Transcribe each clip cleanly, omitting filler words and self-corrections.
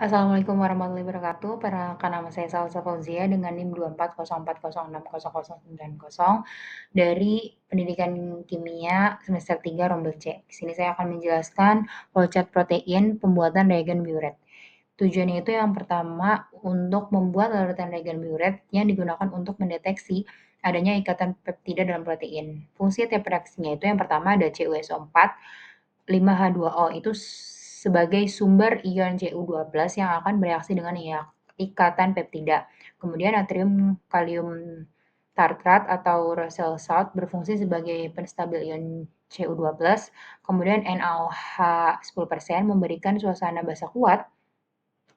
Assalamualaikum warahmatullahi wabarakatuh. Perkenalkan nama saya Salsa Fauzia dengan NIM 2404060090 dari Pendidikan Kimia semester 3 Rombel C. Di sini saya akan menjelaskan flowchart protein pembuatan reagen biuret. Tujuannya itu yang pertama untuk membuat larutan reagen biuret yang digunakan untuk mendeteksi adanya ikatan peptida dalam protein. Fungsi tiap reaksinya itu yang pertama ada CuSO4, 5H2O itu sebagai sumber ion Cu2+ yang akan bereaksi dengan ikatan peptida. Kemudian natrium kalium tartrat atau Russell salt berfungsi sebagai penstabil ion Cu2+. Kemudian NaOH 10% memberikan suasana basa kuat.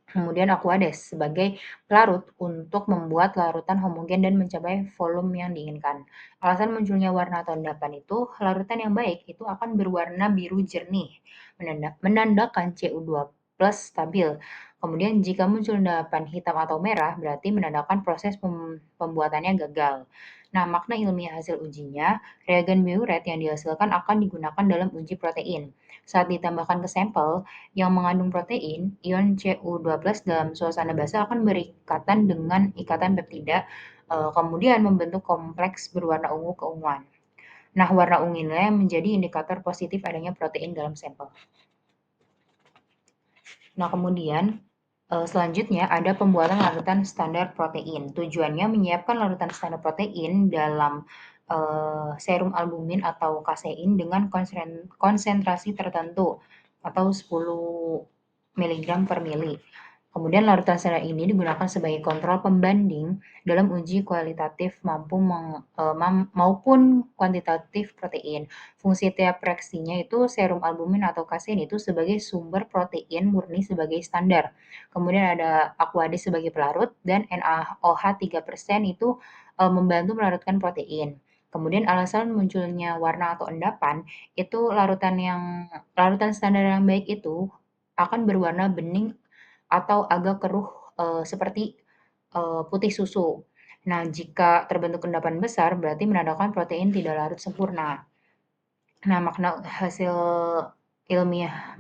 Kemudian Aquades sebagai pelarut untuk membuat larutan homogen dan mencapai volume yang diinginkan. Alasan munculnya warna atau endapan itu, larutan yang baik itu akan berwarna biru jernih, menandakan Cu2+ stabil. Kemudian jika muncul endapan hitam atau merah, berarti menandakan proses pembuatannya gagal. Nah, makna ilmiah hasil ujinya, reagen biuret yang dihasilkan akan digunakan dalam uji protein. Saat ditambahkan ke sampel, yang mengandung protein, ion Cu2+ dalam suasana basa akan berikatan dengan ikatan peptida, kemudian membentuk kompleks berwarna ungu keunguan. Nah, warna ungu inilah yang menjadi indikator positif adanya protein dalam sampel. Nah, kemudian selanjutnya ada pembuatan larutan standar protein. Tujuannya menyiapkan larutan standar protein dalam serum albumin atau kasein dengan konsentrasi tertentu atau 10 mg per mili. Kemudian larutan standar ini digunakan sebagai kontrol pembanding dalam uji kualitatif maupun kuantitatif protein. Fungsi tiap reaksinya itu serum albumin atau kasein itu sebagai sumber protein murni sebagai standar. Kemudian ada Aquades sebagai pelarut dan NaOH 3% itu membantu melarutkan protein. Kemudian alasan munculnya warna atau endapan itu larutan standar yang baik itu akan berwarna bening atau agak keruh seperti putih susu. Nah, jika terbentuk endapan besar berarti menandakan protein tidak larut sempurna. Nah, makna ilmiah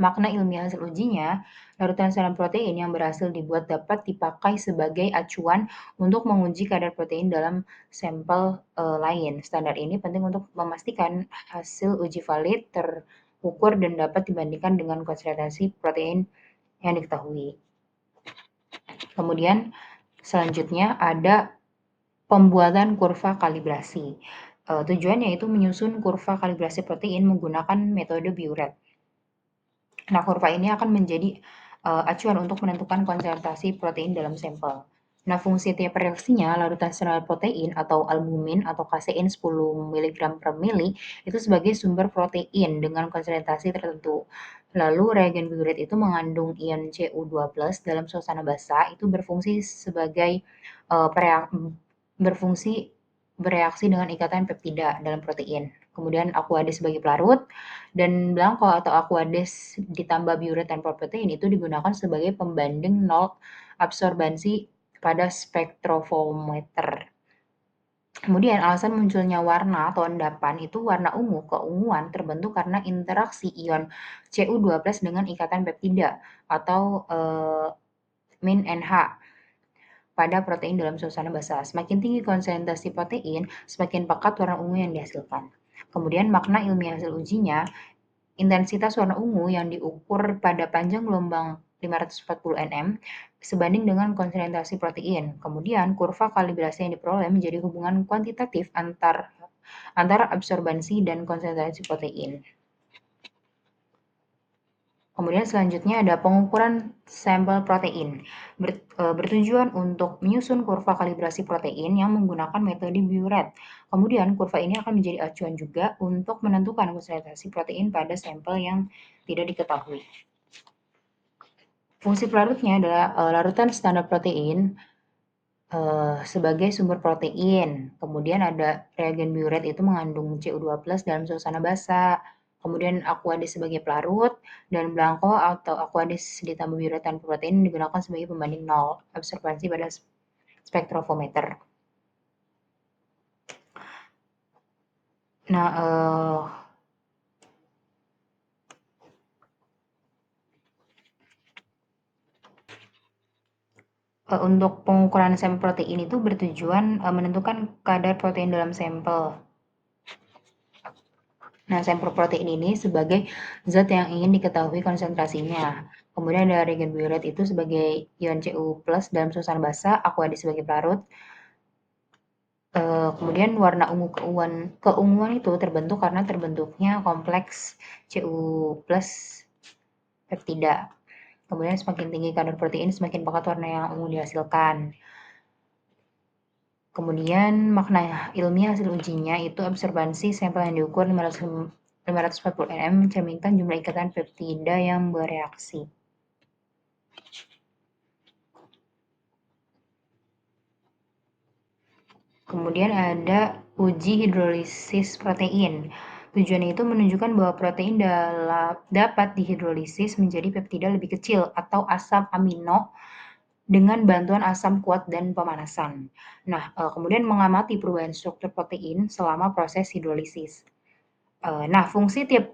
hasil ujinya, larutan standar protein yang berhasil dibuat dapat dipakai sebagai acuan untuk menguji kadar protein dalam sampel lain. Standar ini penting untuk memastikan hasil uji valid, terukur, dan dapat dibandingkan dengan konsentrasi protein yang diketahui. Kemudian selanjutnya ada pembuatan kurva kalibrasi. Tujuannya itu menyusun kurva kalibrasi protein menggunakan metode biuret. Nah, kurva ini akan menjadi acuan untuk menentukan konsentrasi protein dalam sampel. Nah, fungsi tiap reaksinya, larutan standar protein atau albumin atau kasein 10 mg per mili itu sebagai sumber protein dengan konsentrasi tertentu. Lalu reagen biuret itu mengandung ion Cu2+ dalam suasana basa itu berfungsi bereaksi dengan ikatan peptida dalam protein. Kemudian Aquades sebagai pelarut dan Blanco atau Aquades ditambah biuret tanpa protein itu digunakan sebagai pembanding nol absorbansi pada spektrofometer. Kemudian alasan munculnya warna atau endapan itu warna ungu keunguan terbentuk karena interaksi ion Cu2+ dengan ikatan peptida atau min NH pada protein dalam suasana basa. Semakin tinggi konsentrasi protein, semakin pekat warna ungu yang dihasilkan. Kemudian makna ilmiah hasil ujinya, intensitas warna ungu yang diukur pada panjang gelombang 540 nm sebanding dengan konsentrasi protein. Kemudian kurva kalibrasi yang diperoleh menjadi hubungan kuantitatif antara absorbansi dan konsentrasi protein. Kemudian selanjutnya ada pengukuran sampel protein. Bertujuan untuk menyusun kurva kalibrasi protein yang menggunakan metode biuret. Kemudian kurva ini akan menjadi acuan juga untuk menentukan konsentrasi protein pada sampel yang tidak diketahui. Fungsi pelarutnya adalah larutan standar protein sebagai sumber protein. Kemudian ada reagen biuret itu mengandung Cu2+ dalam suasana basa. Kemudian Aquades sebagai pelarut dan Blanco atau Aquades ditambah biuret tanpa protein digunakan sebagai pembanding nol absorbansi pada spektrofometer. Nah, Untuk pengukuran sampel protein itu bertujuan menentukan kadar protein dalam sampel. Nah, sampel protein ini sebagai zat yang ingin diketahui konsentrasinya. Kemudian ada reagen biuret itu sebagai ion Cu+ dalam suasana basah, aqueous sebagai pelarut. Kemudian warna ungu keunguan itu terbentuk karena terbentuknya kompleks Cu+ peptida. Kemudian semakin tinggi kadar protein, semakin pekat warna yang ungu dihasilkan. Kemudian makna ilmiah hasil ujinya itu absorbansi sampel yang diukur 540 nm mencerminkan jumlah ikatan peptida yang bereaksi. Kemudian ada uji hidrolisis protein. Tujuannya itu menunjukkan bahwa protein dapat dihidrolisis menjadi peptida lebih kecil atau asam amino dengan bantuan asam kuat dan pemanasan. Nah, kemudian mengamati perubahan struktur protein selama proses hidrolisis. Nah, fungsi tiap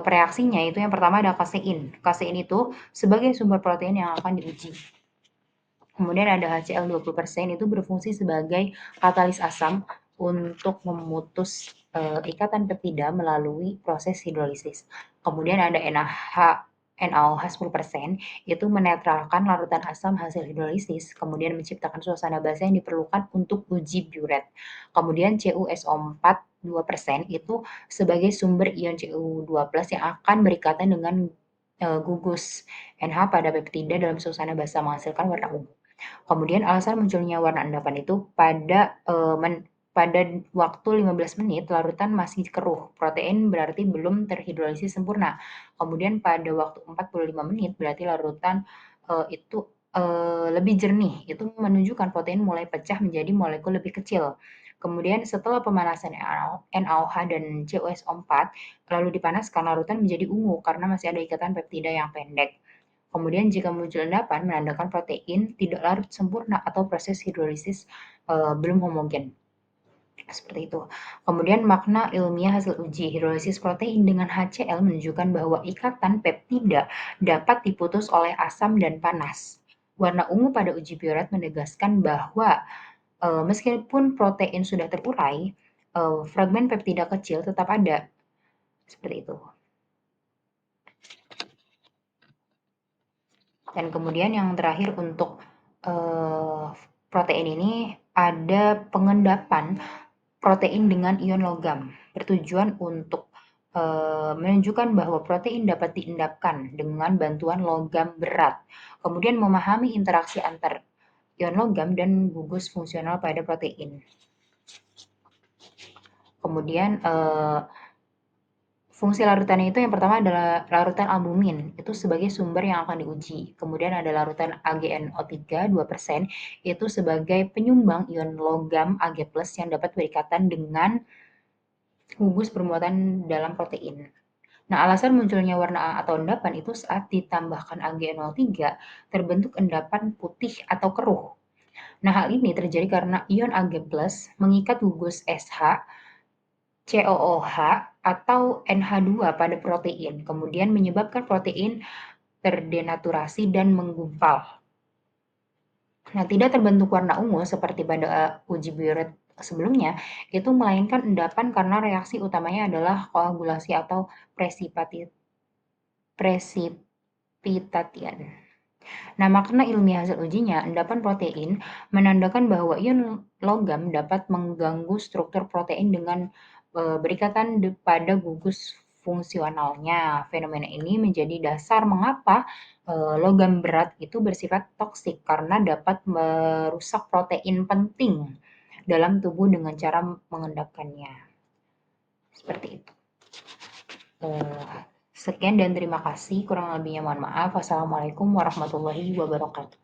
reaksinya itu yang pertama ada kasein. Kasein itu sebagai sumber protein yang akan diuji. Kemudian ada HCl 20% itu berfungsi sebagai katalis asam untuk memutus ikatan peptida melalui proses hidrolisis. Kemudian ada NaOH 10% itu menetralkan larutan asam hasil hidrolisis, kemudian menciptakan suasana basah yang diperlukan untuk uji biuret. Kemudian CuSO4 2% itu sebagai sumber ion Cu2+ yang akan berikatan dengan gugus NH pada peptida dalam suasana basah menghasilkan warna ungu. Kemudian alasan munculnya warna endapan itu pada waktu 15 menit larutan masih keruh, protein berarti belum terhidrolisis sempurna. Kemudian pada waktu 45 menit berarti larutan itu lebih jernih, itu menunjukkan protein mulai pecah menjadi molekul lebih kecil. Kemudian setelah pemanasan NaOH dan CuSO4 lalu dipanaskan, larutan menjadi ungu karena masih ada ikatan peptida yang pendek. Kemudian jika muncul endapan menandakan protein tidak larut sempurna atau proses hidrolisis belum homogen. Seperti itu. Kemudian makna ilmiah hasil uji hidrolisis protein dengan HCl menunjukkan bahwa ikatan peptida dapat diputus oleh asam dan panas. Warna ungu pada uji biuret menegaskan bahwa meskipun protein sudah terurai, fragmen peptida kecil tetap ada. Seperti itu. Dan kemudian yang terakhir untuk protein ini ada pengendapan protein dengan ion logam, bertujuan untuk menunjukkan bahwa protein dapat diendapkan dengan bantuan logam berat. Kemudian memahami interaksi antar ion logam dan gugus fungsional pada protein. Kemudian fungsi larutannya itu yang pertama adalah larutan albumin, itu sebagai sumber yang akan diuji. Kemudian ada larutan AgNO3 2%, itu sebagai penyumbang ion logam Ag+ yang dapat berikatan dengan gugus bermuatan dalam protein. Nah, alasan munculnya warna atau endapan itu saat ditambahkan AgNO3 terbentuk endapan putih atau keruh. Nah, hal ini terjadi karena ion Ag+ mengikat gugus SH, COOH, atau NH2 pada protein, kemudian menyebabkan protein terdenaturasi dan menggumpal. Nah, tidak terbentuk warna ungu seperti pada uji biuret sebelumnya, itu melainkan endapan karena reaksi utamanya adalah koagulasi atau presipitation. Nah, makna ilmiah hasil ujinya, endapan protein menandakan bahwa ion logam dapat mengganggu struktur protein dengan berikatan pada gugus fungsionalnya. Fenomena ini menjadi dasar mengapa logam berat itu bersifat toksik karena dapat merusak protein penting dalam tubuh dengan cara mengendapkannya. Seperti itu. Sekian dan terima kasih. Kurang lebihnya mohon maaf. Wassalamualaikum warahmatullahi wabarakatuh.